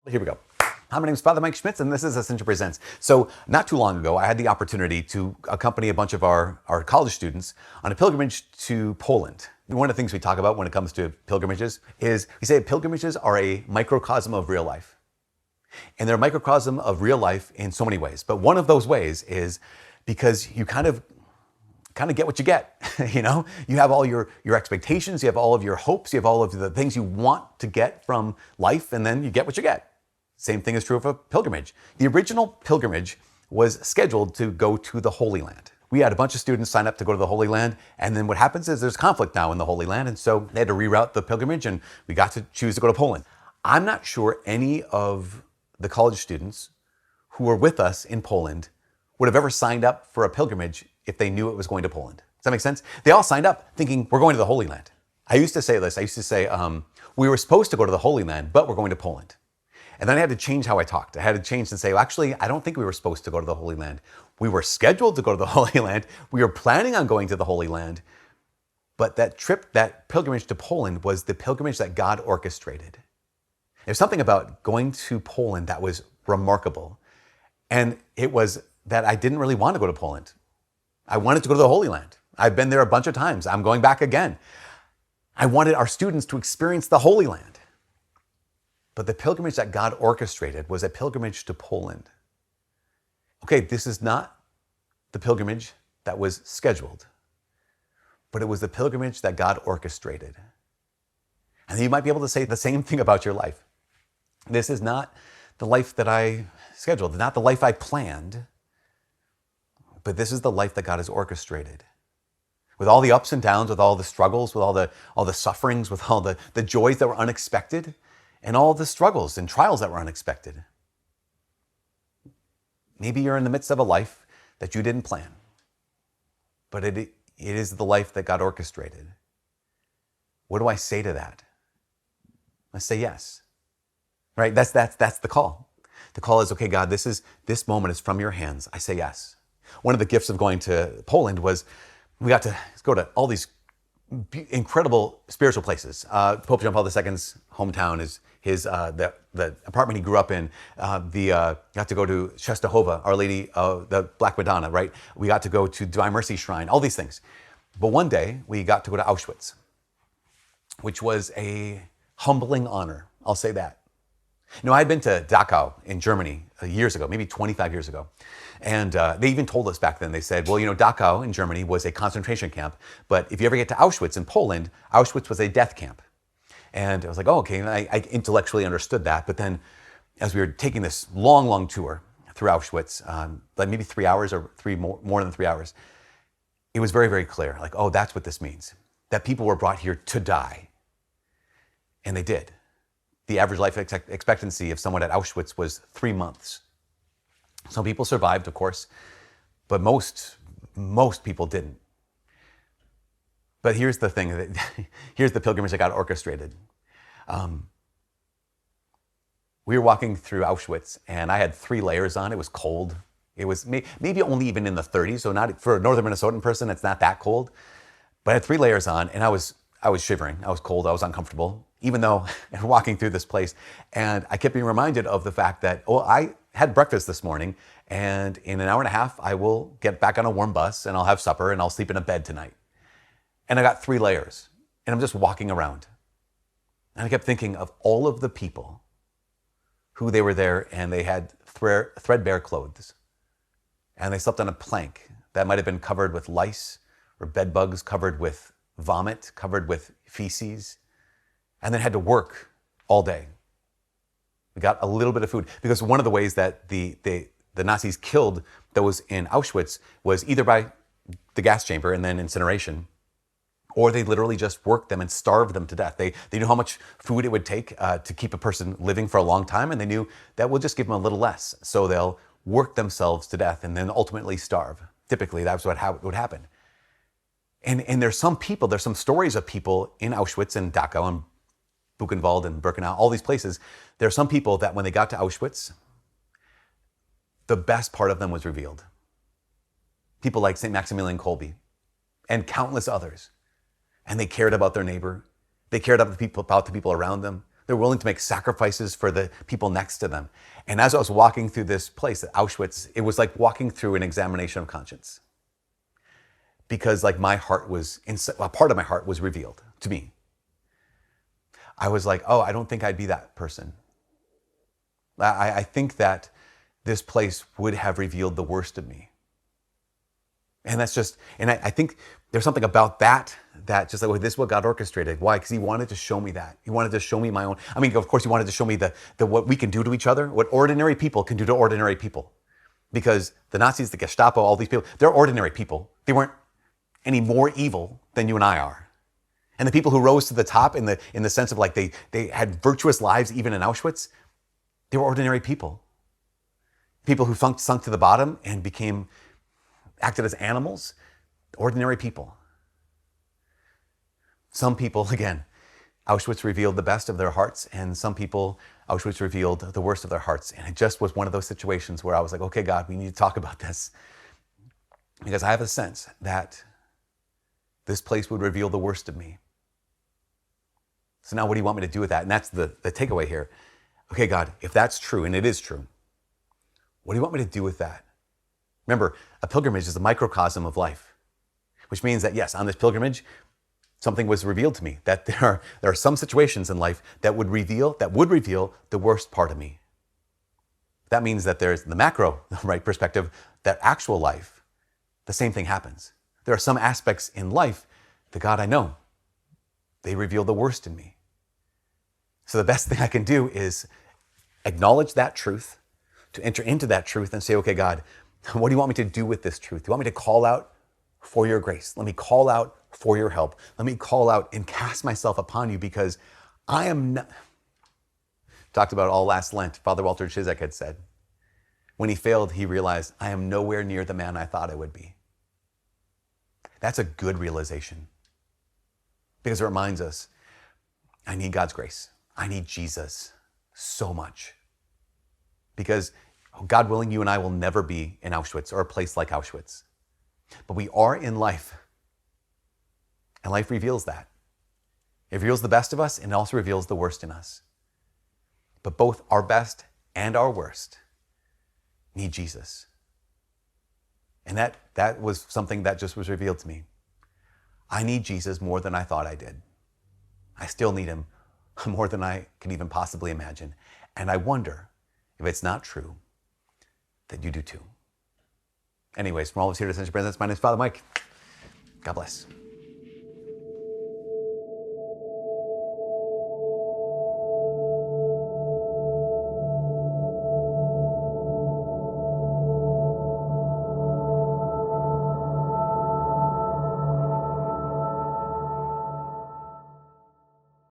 Here we go. Hi, my name is Father Mike Schmitz, and this is Ascension Presents. So not too long ago, I had the opportunity to accompany a bunch of our college students on a pilgrimage to Poland. One of the things we talk about when it comes to pilgrimages is we say pilgrimages are a microcosm of real life. And they're a microcosm of real life in so many ways. But one of those ways is because you kind of get what you get. You know, you have all your expectations, you have all of your hopes, you have all of the things you want to get from life, and then you get what you get. Same thing is true of a pilgrimage. The original pilgrimage was scheduled to go to the Holy Land. We had a bunch of students sign up to go to the Holy Land, and then what happens is there's conflict now in the Holy Land, and so they had to reroute the pilgrimage, and we got to choose to go to Poland. I'm not sure any of the college students who were with us in Poland would have ever signed up for a pilgrimage if they knew it was going to Poland. Does that make sense? They all signed up thinking, we're going to the Holy Land. I used to say this. I used to say, we were supposed to go to the Holy Land, but we're going to Poland. And then I had to change how I talked. I had to change and say, well, actually, I don't think we were supposed to go to the Holy Land. We were scheduled to go to the Holy Land. We were planning on going to the Holy Land. But that trip, that pilgrimage to Poland was the pilgrimage that God orchestrated. There's something about going to Poland that was remarkable. And it was that I didn't really want to go to Poland. I wanted to go to the Holy Land. I've been there a bunch of times. I'm going back again. I wanted our students to experience the Holy Land. But the pilgrimage that God orchestrated was a pilgrimage to Poland. Okay, this is not the pilgrimage that was scheduled, but it was the pilgrimage that God orchestrated. And you might be able to say the same thing about your life. This is not the life that I scheduled, not the life I planned, but this is the life that God has orchestrated. With all the ups and downs, with all the struggles, with all the sufferings, with all the joys that were unexpected, and all the struggles and trials that were unexpected. Maybe you're in the midst of a life that you didn't plan, but it is the life that God orchestrated. What do I say to that? I say yes. Right? That's the call. The call is, okay, God, this moment is from your hands. I say yes. One of the gifts of going to Poland was we got to go to all these incredible spiritual places. Pope John Paul II's hometown is the apartment he grew up in. Got to go to Czestochowa, Our Lady of the Black Madonna, right? We got to go to Divine Mercy Shrine, all these things. But one day we got to go to Auschwitz, which was a humbling honor. I'll say that. You know, I had been to Dachau in Germany years ago, maybe 25 years ago. And they even told us back then, they said, well, you know, Dachau in Germany was a concentration camp. But if you ever get to Auschwitz in Poland, Auschwitz was a death camp. And I was like, oh, okay. And I intellectually understood that. But then as we were taking this long, long tour through Auschwitz, like maybe 3 hours or more than 3 hours, it was very, very clear. Like, oh, that's what this means. That people were brought here to die. And they did. The average life expectancy of someone at Auschwitz was 3 months. Some people survived, of course, but most people didn't. But here's the thing, here's the pilgrimage that got orchestrated. We were walking through Auschwitz, and I had 3 layers on. It was cold. It was maybe only even in the 30s, so not for a northern Minnesotan person, it's not that cold. But I had 3 layers on, and I was shivering. I was cold. I was uncomfortable, even though I'm walking through this place. And I kept being reminded of the fact that, oh, I had breakfast this morning, and in an hour and a half, I will get back on a warm bus, and I'll have supper, and I'll sleep in a bed tonight. And I got 3 layers, and I'm just walking around. And I kept thinking of all of the people who they were there, and they had threadbare clothes. And they slept on a plank that might have been covered with lice or bed bugs, covered with vomit, covered with feces, and then had to work all day. We got a little bit of food because one of the ways that the Nazis killed those in Auschwitz was either by the gas chamber and then incineration, or they literally just worked them and starved them to death. They knew how much food it would take to keep a person living for a long time, and they knew that we'll just give them a little less. So they'll work themselves to death and then ultimately starve. Typically, that's what would happen. And there's some stories of people in Auschwitz and Dachau and Buchenwald and Birkenau, all these places. There are some people that when they got to Auschwitz, the best part of them was revealed. People like St. Maximilian Kolbe and countless others. And they cared about their neighbor. They cared about the people around them. They're willing to make sacrifices for the people next to them. And as I was walking through this place at Auschwitz, it was like walking through an examination of conscience. Because like my heart was, a part of my heart was revealed to me. I was like, oh, I don't think I'd be that person. I think that this place would have revealed the worst of me. And that's just, and I think there's something about that just like, well, this is what God orchestrated. Why? Because he wanted to show me that. He wanted to show me my own, I mean, of course he wanted to show me the what we can do to each other, what ordinary people can do to ordinary people. Because the Nazis, the Gestapo, all these people, they're ordinary people. They weren't any more evil than you and I are. And the people who rose to the top in the sense of like they had virtuous lives even in Auschwitz, they were ordinary people. People who sunk to the bottom and acted as animals, ordinary people. Some people, again, Auschwitz revealed the best of their hearts, and some people, Auschwitz revealed the worst of their hearts. And it just was one of those situations where I was like, okay, God, we need to talk about this. Because I have a sense that this place would reveal the worst of me. So now what do you want me to do with that? And that's the takeaway here. Okay, God, if that's true, and it is true, what do you want me to do with that? Remember, a pilgrimage is a microcosm of life, which means that, yes, on this pilgrimage, something was revealed to me, that there are some situations in life that would reveal the worst part of me. That means that there's the macro, right, perspective, that actual life, the same thing happens. There are some aspects in life that, God, I know, they reveal the worst in me. So the best thing I can do is acknowledge that truth, to enter into that truth and say, okay, God, what do you want me to do with this truth? Do you want me to call out for your grace? Let me call out for your help. Let me call out and cast myself upon you, because I am not... Talked about all last Lent. Father Walter Chizek had said, when he failed, he realized, I am nowhere near the man I thought I would be. That's a good realization, because it reminds us, I need God's grace. I need Jesus so much. Because God willing, you and I will never be in Auschwitz or a place like Auschwitz. But we are in life. And life reveals that. It reveals the best of us, and it also reveals the worst in us. But both our best and our worst need Jesus. And that was something that just was revealed to me. I need Jesus more than I thought I did. I still need him more than I can even possibly imagine. And I wonder if it's not true that you do too. Anyways, from all of us here at Ascension Presents, my name is Father Mike. God bless.